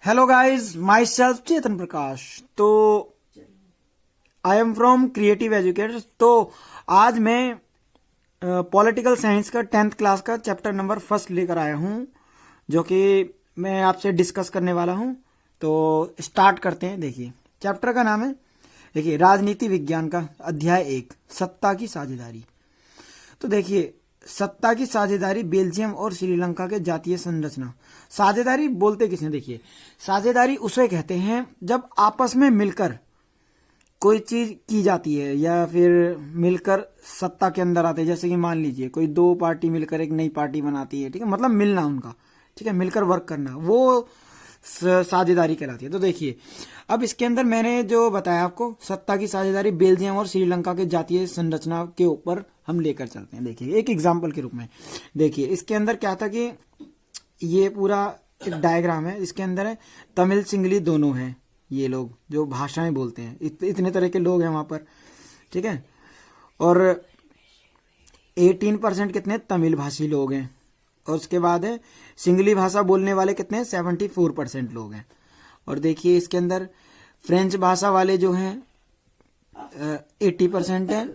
Hello guys, my self चेतन प्रकाश। तो I am from creative educators. तो आज मैं पॉलिटिकल साइंस का 10th क्लास का चैप्टर नंबर फर्स्ट लेकर आया हूं, जो कि मैं आपसे डिस्कस करने वाला हूं। तो स्टार्ट करते हैं। देखिए, चैप्टर का नाम है, देखिए, राजनीति विज्ञान का अध्याय 1, सत्ता की साझेदारी। तो देखिए, सत्ता की साझेदारी बेल्जियम और श्रीलंका के जातीय संरचना। साझेदारी बोलते किसे? देखिए, साझेदारी उसे कहते हैं जब आपस में मिलकर कोई चीज की जाती है या फिर मिलकर सत्ता के अंदर आते हैं। जैसे कि मान लीजिए कोई दो पार्टी मिलकर एक नई पार्टी बनाती है, ठीक है, मतलब मिलना उनका, ठीक है, मिलकर वर्क करना, वो साझेदारी कहलाती है। तो देखिए, अब इसके अंदर मैंने जो बताया आपको, सत्ता की साझेदारी बेल्जियम और श्रीलंका के जातीय संरचना के ऊपर हम लेकर चलते हैं। देखिए, एक एग्जाम्पल के रूप में देखिए, इसके अंदर क्या था कि ये पूरा एक डायग्राम है। इसके अंदर है तमिल सिंगली दोनों हैं, ये लोग जो भाषाएं बोलते हैं, इतने तरह के लोग हैं वहां पर, ठीक है। और 18% कितने तमिल भाषी लोग हैं। और उसके बाद है सिंगली भाषा बोलने वाले कितने, 74% लोग हैं। और देखिए, इसके अंदर फ्रेंच भाषा वाले जो हैं 80% हैं,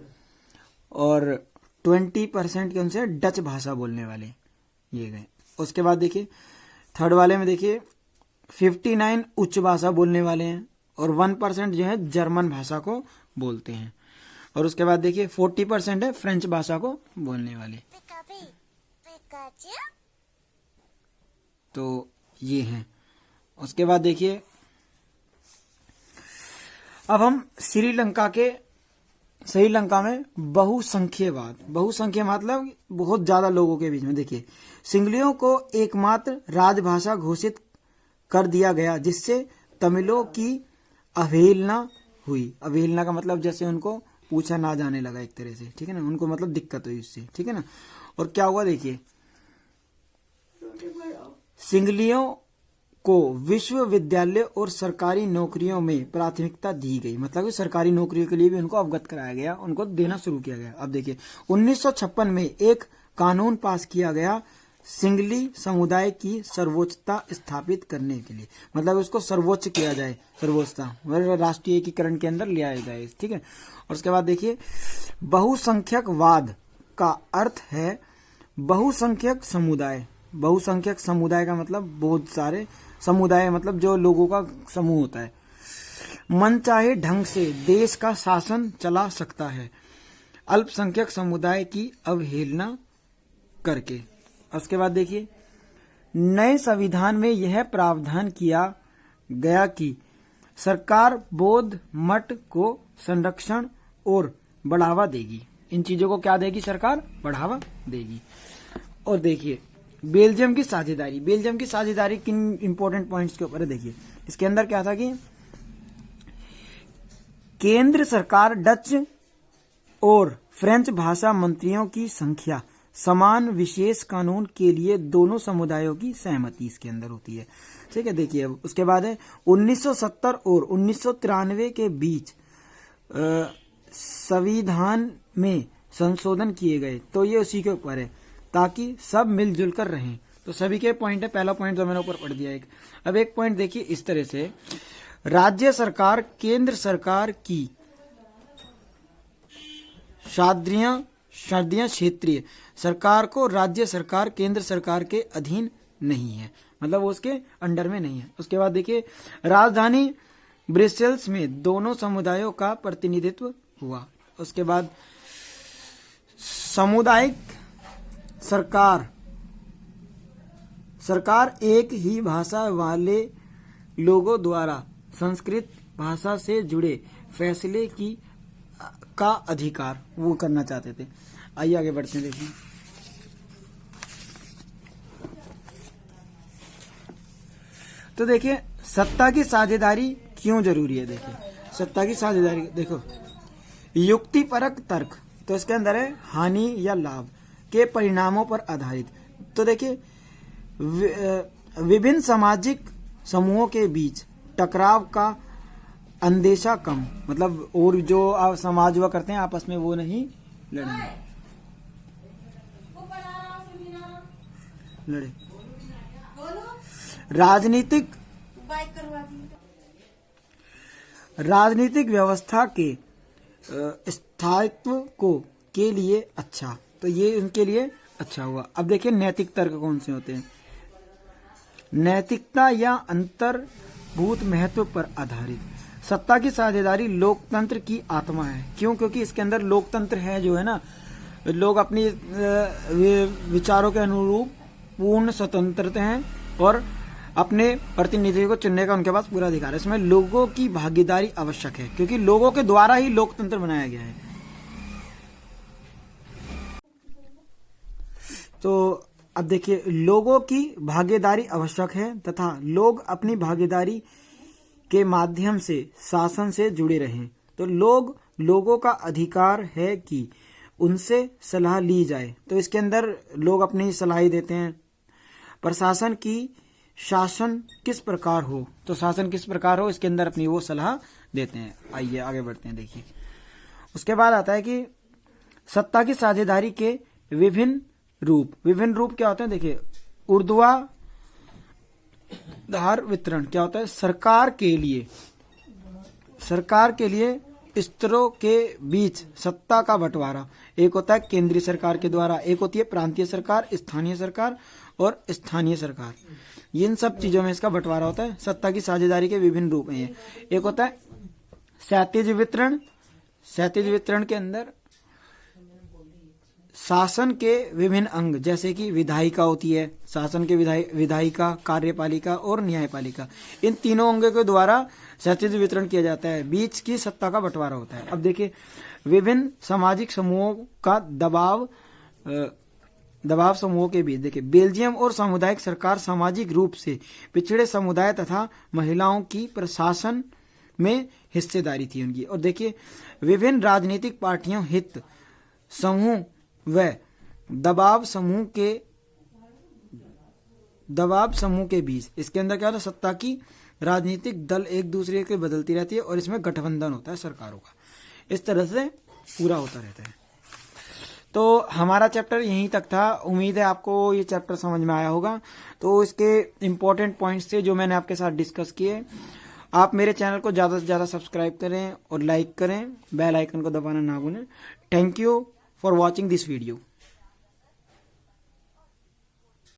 और 20% के उनसे डच भाषा बोलने वाले ये गए। उसके बाद देखिए, थर्ड वाले में देखिए 59 उच्च भाषा बोलने वाले हैं, और 1% जो है जर्मन भाषा को बोलते हैं। और उसके बाद देखिए 40% है फ्रेंच भाषा को बोलने वाले। तो ये हैं। उसके बाद देखिए, अब हम श्रीलंका में बहुसंख्यवाद मतलब बहुत ज्यादा लोगों के बीच में। देखिए, सिंगलियों को एकमात्र राजभाषा घोषित कर दिया गया, जिससे तमिलों की अवहेलना हुई। अवहेलना का मतलब जैसे उनको पूछा ना जाने लगा एक तरह से, ठीक है ना, उनको मतलब दिक्कत हुई उससे, ठीक है ना। और क्या हुआ, देखिए, सिंगलियों को विश्वविद्यालय और सरकारी नौकरियों में प्राथमिकता दी गई। मतलब कि सरकारी नौकरियों के लिए भी उनको अवगत कराया गया, उनको देना शुरू किया गया। अब देखिए, 1956 में एक कानून पास किया गया सिंगली समुदाय की सर्वोच्चता स्थापित करने के लिए। मतलब उसको सर्वोच्च किया जाए, सर्वोच्चता मतलब राष्ट्रीय एकीकरण के अंदर ले आया जाए, ठीक है। और उसके बाद देखिए, बहुसंख्यकवाद का अर्थ है बहुसंख्यक समुदाय। बहुसंख्यक समुदाय का मतलब बहुत सारे समुदाय, मतलब जो लोगों का समूह होता है। मनचाहे ढंग से देश का शासन चला सकता है अल्पसंख्यक समुदाय की अवहेलना करके। उसके बाद देखिए, नए संविधान में यह प्रावधान किया गया कि सरकार बौद्ध मठ को संरक्षण और बढ़ावा देगी। इन चीजों को क्या देगी? सरकार बढ़ावा देगी। और देखिए, बेल्जियम की साझेदारी किन इंपॉर्टेंट पॉइंट्स के ऊपर है। देखिए, इसके अंदर क्या था कि केंद्र सरकार डच और फ्रेंच भाषा मंत्रियों की संख्या समान विशेष कानून के लिए दोनों समुदायों की सहमति इसके अंदर होती है, ठीक है। देखिए, उसके बाद है 1970 और 1993 के बीच संविधान में संशोधन किए गए। तो ये उसी के ऊपर है, ताकि सब मिलजुल कर रहें। तो सभी के पॉइंट है। पहला पॉइंट जो मैंने ऊपर पढ़ दिया एक। अब एक पॉइंट देखिए इस तरह से, राज्य सरकार केंद्र सरकार की शादियां क्षेत्रीय सरकार को राज्य सरकार केंद्र सरकार के अधीन नहीं है, मतलब वो उसके अंडर में नहीं है। उसके बाद देखिए, राजधानी ब्रसेल्स में दोनों समुदायों का प्रतिनिधित्व हुआ। उसके बाद सामुदायिक सरकार एक ही भाषा वाले लोगों द्वारा संस्कृत भाषा से जुड़े फैसले का अधिकार वो करना चाहते थे। आइए आगे बढ़ते हैं। देखिए, तो देखिए, सत्ता की साझेदारी क्यों जरूरी है। देखिए, सत्ता की साझेदारी, देखो, युक्तिपरक तर्क। तो इसके अंदर है हानि या लाभ के परिणामों पर आधारित। तो देखिए, विभिन्न सामाजिक समूहों के बीच टकराव का अंदेशा कम, मतलब और जो समाज हुआ करते हैं आपस में वो नहीं लड़े। राजनीतिक राजनीतिक व्यवस्था के स्थायित्व को के लिए अच्छा, तो ये उनके लिए अच्छा हुआ। अब देखिए नैतिक तर्क कौन से होते हैं। नैतिकता या अंतर्भूत महत्व पर आधारित, सत्ता की साझेदारी लोकतंत्र की आत्मा है। क्यों? क्योंकि इसके अंदर लोकतंत्र है जो है ना, लोग अपनी विचारों के अनुरूप पूर्ण स्वतंत्रता हैं और अपने प्रतिनिधि को चुनने का उनके पास पूरा अधिकार है। इसमें लोगों की भागीदारी आवश्यक है क्योंकि लोगों के द्वारा ही लोकतंत्र बनाया गया है। तो अब देखिए, लोगों की भागीदारी आवश्यक है तथा लोग अपनी भागीदारी के माध्यम से शासन से जुड़े रहें। तो लोगों का अधिकार है कि उनसे सलाह ली जाए। तो इसके अंदर लोग अपनी सलाह देते हैं। प्रशासन की शासन किस प्रकार हो, तो शासन किस प्रकार हो इसके अंदर अपनी वो सलाह देते हैं। आइए आगे बढ़ते हैं। देखिए उसके बाद आता है कि सत्ता की साझेदारी के विभिन्न रूप। विभिन्न रूप क्या होते हैं? देखिए ऊर्ध्वाधर वितरण क्या होता है? सरकार के लिए स्तरों के बीच सत्ता का बंटवारा। एक होता है केंद्रीय सरकार के द्वारा, एक होती है प्रांतीय सरकार, स्थानीय सरकार और स्थानीय सरकार। इन सब चीजों में इसका बंटवारा होता है। सत्ता की साझेदारी के विभिन्न रूप हैं। एक होता है क्षैतिज वितरण। क्षैतिज वितरण के अंदर शासन के विभिन्न अंग, जैसे कि विधायिका होती है, शासन के विधायिका, कार्यपालिका और न्यायपालिका, इन तीनों अंगों के द्वारा क्षैतिज वितरण किया जाता है। बीच की सत्ता का बंटवारा होता है। अब देखिए विभिन्न सामाजिक समूहों का दबाव समूहों के बीच। देखिए बेल्जियम और सामुदायिक सरकार सामाजिक रूप से पिछड़े समुदाय तथा महिलाओं की प्रशासन में हिस्सेदारी थी उनकी। और देखिए विभिन्न राजनीतिक पार्टियों, हित समूह व दबाव समूह के बीच। इसके अंदर क्या होता है? सत्ता की राजनीतिक दल एक दूसरे के बदलती रहती है और इसमें गठबंधन होता है सरकारों का। इस तरह से पूरा होता रहता है। तो हमारा चैप्टर यहीं तक था। उम्मीद है आपको ये चैप्टर समझ में आया होगा। तो इसके इम्पोर्टेंट पॉइंट्स थे जो मैंने आपके साथ डिस्कस किए। आप मेरे चैनल को ज़्यादा से ज़्यादा सब्सक्राइब करें और लाइक करें, बेल आइकन को दबाना ना भूलें। Thank you for watching this video.